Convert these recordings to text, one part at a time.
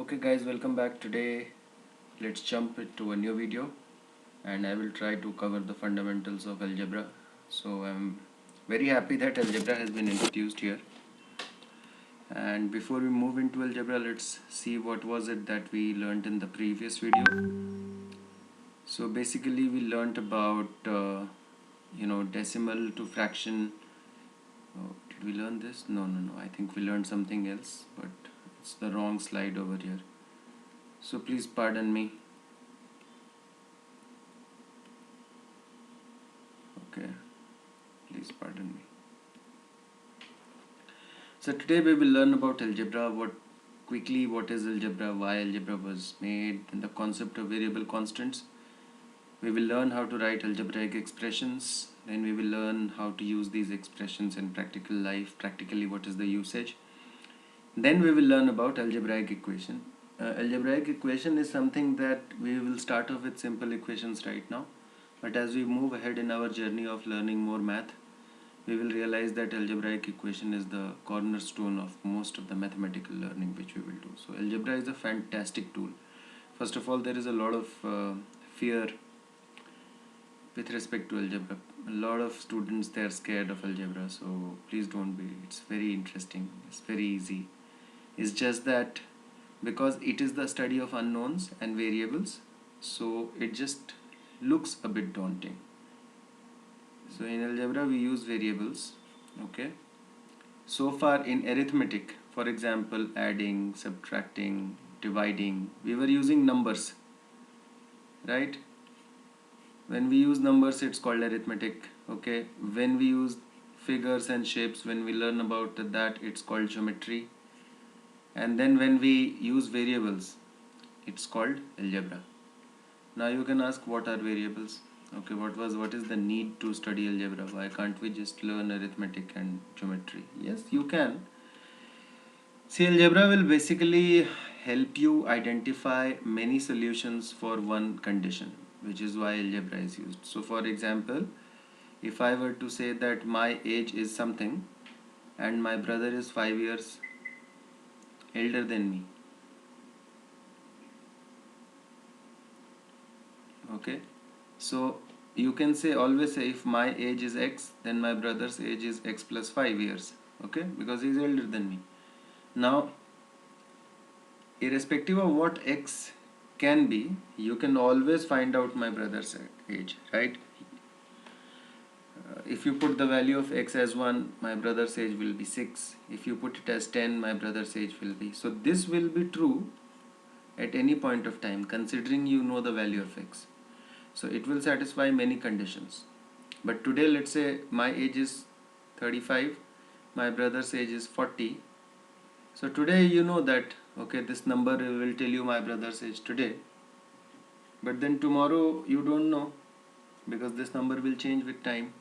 Okay guys, welcome back. Today let's jump into a new video and I will try to cover the fundamentals of algebra. So I'm very happy that algebra has been introduced here. And before we move into algebra, let's see what was it that we learned in the previous video. So basically we learned about decimal to fraction. Oh, did we learn this? No. I think we learned something else, but it's the wrong slide over here. So please pardon me. Okay, please pardon me. So today we will learn about algebra, what is algebra, why algebra was made, and the concept of variable constants. We will learn how to write algebraic expressions, then we will learn how to use these expressions in practical life, practically what is the usage. Then we will learn about algebraic equation. Algebraic equation is something that we will start off with simple equations right now, but as we move ahead in our journey of learning more math, we will realize that algebraic equation is the cornerstone of most of the mathematical learning which we will do. So algebra is a fantastic tool. First of all, there is a lot of fear with respect to algebra. A lot of students, they are scared of algebra, so please don't be. It's very interesting, it's very easy. It's just that because it is the study of unknowns and variables, so it just looks a bit daunting. So in algebra we use variables, okay. So far in arithmetic, for example, adding, subtracting, dividing, we were using numbers, right? When we use numbers, it's called arithmetic, okay. When we use figures and shapes, when we learn about that, it's called geometry. And then when we use variables, it's called algebra. Now you can ask, what are variables? Okay, what is the need to study algebra? Why can't we just learn arithmetic and geometry? Yes, you can. See, algebra will basically help you identify many solutions for one condition, which is why algebra is used. So for example, if I were to say that my age is something and my brother is 5 years elder than me, okay, so you can say, always say, if my age is x, then my brother's age is x plus 5 years, okay, because he is elder than me. Now irrespective of what x can be, you can always find out my brother's age, right? If you put the value of x as 1, my brother's age will be 6. If you put it as 10, my brother's age will be. So this will be true at any point of time, considering you know the value of x. So it will satisfy many conditions. But today, let's say my age is 35, my brother's age is 40. So today you know that, okay, this number will tell you my brother's age today. But then tomorrow you don't know, because this number will change with time.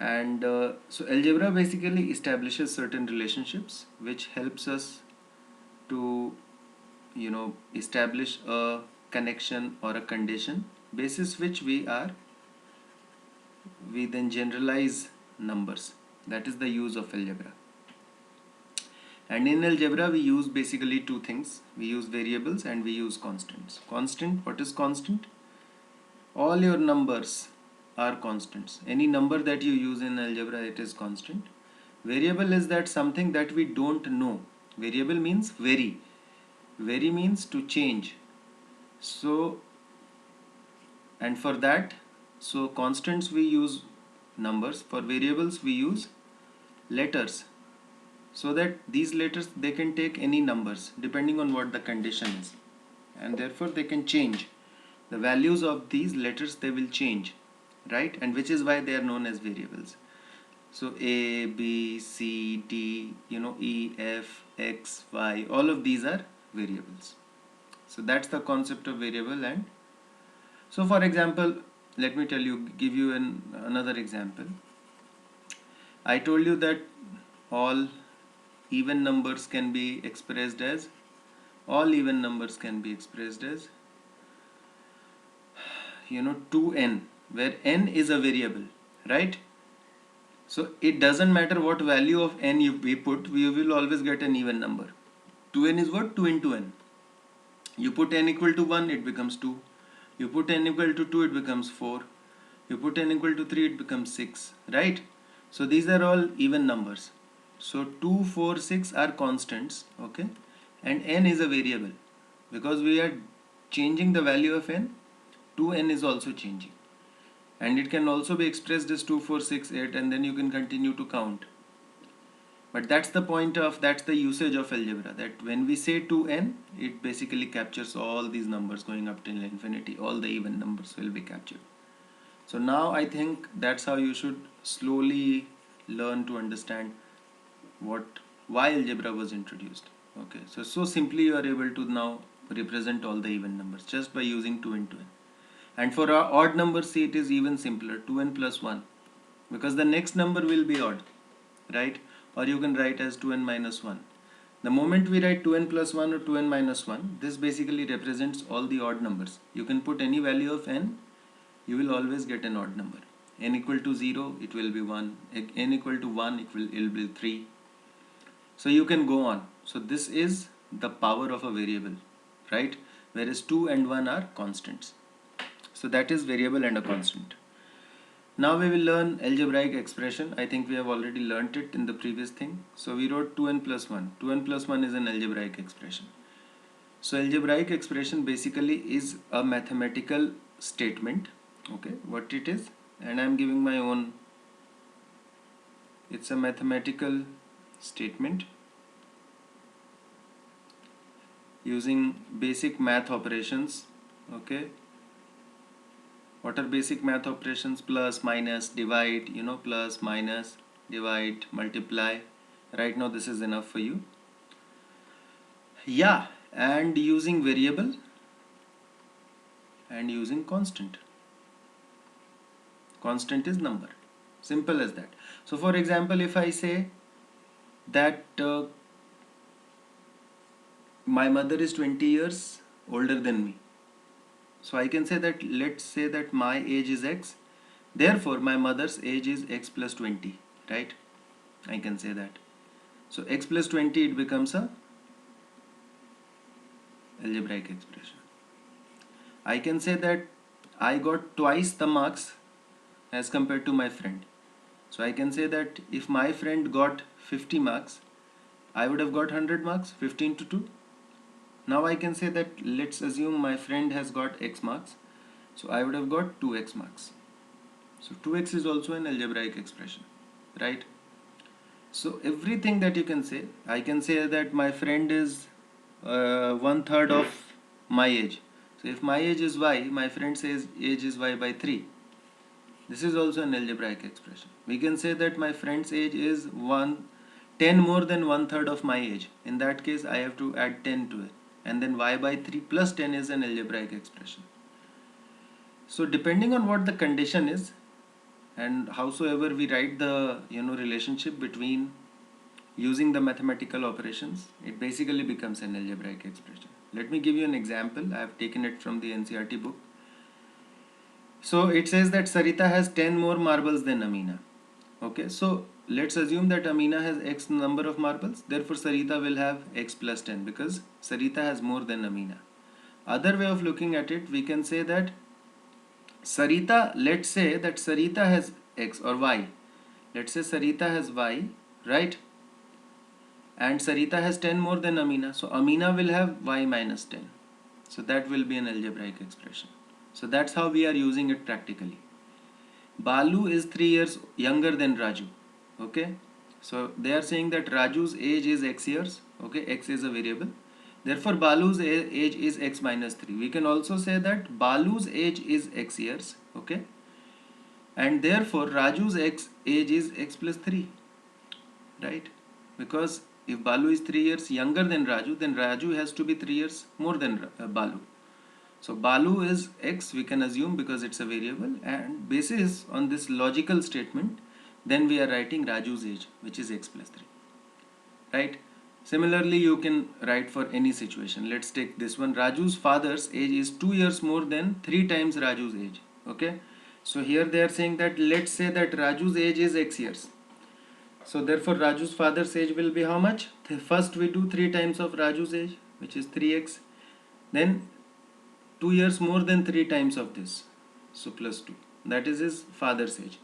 And so algebra basically establishes certain relationships which helps us to establish a connection or a condition basis which we then generalize numbers. That is the use of algebra. And in algebra we use basically two things. We use variables and we use constants. Constant, what is constant? All your numbers are constants. Any number that you use in algebra, it is constant. Variable is that something that we don't know. Variable means vary. Vary means to change. So, and for that, so constants we use numbers. For variables we use letters. So that these letters, they can take any numbers depending on what the condition is. And therefore they can change. The values of these letters, they will change, right? And which is why they are known as variables. So A, B, C, D, E, F, X, Y, all of these are variables. So that's the concept of variable. And so for example, let me give you another example. I told you that all even numbers can be expressed as 2n, where n is a variable, right? So it doesn't matter what value of n we put, we will always get an even number. 2n is what? 2 into n. You put n equal to 1, it becomes 2. You put n equal to 2, it becomes 4. You put n equal to 3, it becomes 6, right? So these are all even numbers. So 2, 4, 6 are constants, okay? And n is a variable. Because we are changing the value of n, 2n is also changing. And it can also be expressed as 2, 4, 6, 8, and then you can continue to count. But that's the usage of algebra, that when we say 2n, it basically captures all these numbers going up till infinity. All the even numbers will be captured. So now I think that's how you should slowly learn to understand why algebra was introduced. Okay, so simply you are able to now represent all the even numbers just by using 2 and 2n. And for our odd numbers, see, it is even simpler, 2n plus 1, because the next number will be odd, right? Or you can write as 2n minus 1. The moment we write 2n plus 1 or 2n minus 1, this basically represents all the odd numbers. You can put any value of n, you will always get an odd number. N equal to 0, it will be 1. N equal to 1, it will be 3. So you can go on. So this is the power of a variable, right? Whereas 2 and 1 are constants. So that is variable and a constant. Now we will learn algebraic expression. I think we have already learnt it in the previous thing. So we wrote 2n plus 1. 2n plus 1 is an algebraic expression. So algebraic expression basically is a mathematical statement. Okay, what it is, and I am giving my own. It's a mathematical statement using basic math operations. Okay, what are basic math operations? Plus, minus, divide, plus, minus, divide, multiply. Right now this is enough for you. Yeah, and using variable and using constant. Constant is number. Simple as that. So for example, if I say that my mother is 20 years older than me, so I can say that, let's say that my age is x, therefore my mother's age is x plus 20, right? I can say that. So x plus 20, it becomes a algebraic expression. I can say that I got twice the marks as compared to my friend. So I can say that if my friend got 50 marks, I would have got 100 marks, 15 to 2. Now I can say that, let's assume my friend has got x marks, so I would have got 2x marks. So 2x is also an algebraic expression, right? So everything that you can say, I can say that my friend is 1/3 of my age. So if my age is y, my friend says age is y by 3. This is also an algebraic expression. We can say that my friend's age is 10 more than 1/3 of my age. In that case, I have to add 10 to it. And then y by 3 plus 10 is an algebraic expression. So depending on what the condition is, and howsoever we write the relationship between using the mathematical operations, it basically becomes an algebraic expression. Let me give you an example. I have taken it from the NCERT book. So it says that Sarita has 10 more marbles than Amina. Okay, so let's assume that Amina has x number of marbles, therefore Sarita will have x plus 10 because Sarita has more than Amina. Other way of looking at it, we can say that Sarita, let's say that Sarita has x or y. Let's say Sarita has y, right? And Sarita has 10 more than Amina. So Amina will have y minus 10. So that will be an algebraic expression. So that's how we are using it practically. Balu is 3 years younger than Raju. Okay. So they are saying that Raju's age is x years. Okay. X is a variable. Therefore, Balu's age is x minus 3. We can also say that Balu's age is x years. Okay. And therefore, Raju's age is x plus 3. Right. Because if Balu is 3 years younger than Raju, then Raju has to be 3 years more than Balu. So Balu is x, we can assume, because it's a variable, and basis on this logical statement, then we are writing Raju's age, which is x plus 3. Right? Similarly, you can write for any situation. Let's take this one. Raju's father's age is 2 years more than 3 times Raju's age. Okay? So here they are saying that, let's say that Raju's age is x years. So therefore Raju's father's age will be how much? First we do 3 times of Raju's age, which is 3x. Then 2 years more than 3 times of this, so plus 2, that is his father's age.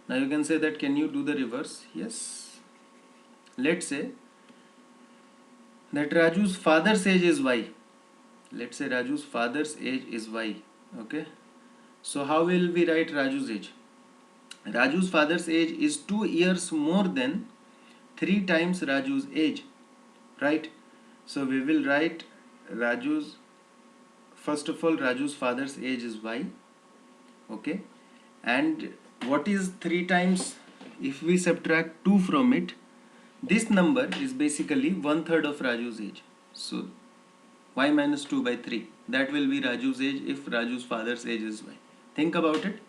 Now you can say that, can you do the reverse? Yes. Let's say that Raju's father's age is y. Let's say Raju's father's age is y. Okay, so how will we write Raju's age? Raju's father's age is 2 years more than 3 times Raju's age, right? So we will write Raju's, first of all, Raju's father's age is y. Okay, and what is 3 times? If we subtract 2 from it, this number is basically 1/3 of Raju's age. So y minus 2 by 3, that will be Raju's age if Raju's father's age is y. Think about it.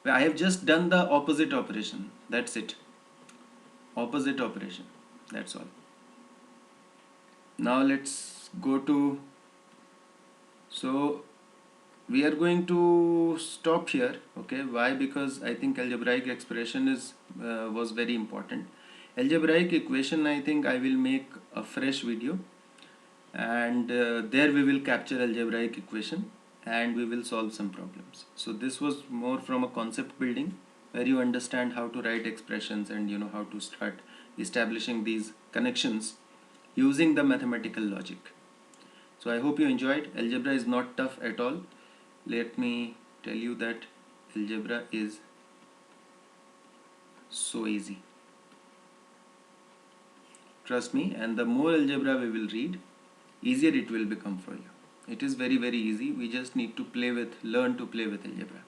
I have just done the opposite operation. That's it. Opposite operation. That's all. Now let's go to, so we are going to stop here. Okay, why? Because I think algebraic expression is was very important. Algebraic equation, I think I will make a fresh video, and there we will capture algebraic equation and we will solve some problems. So this was more from a concept building, where you understand how to write expressions and you know how to start establishing these connections using the mathematical logic. So I hope you enjoyed. Algebra is not tough at all. Let me tell you that algebra is so easy. Trust me, and the more algebra we will read, easier it will become for you. It is very, very easy. We just need to learn to play with algebra.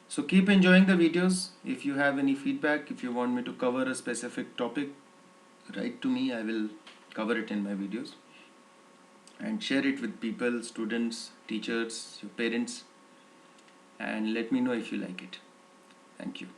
So keep enjoying the videos. If you have any feedback, if you want me to cover a specific topic, write to me. I will cover it in my videos. And share it with people, students, teachers, your parents, and let me know if you like it. Thank you.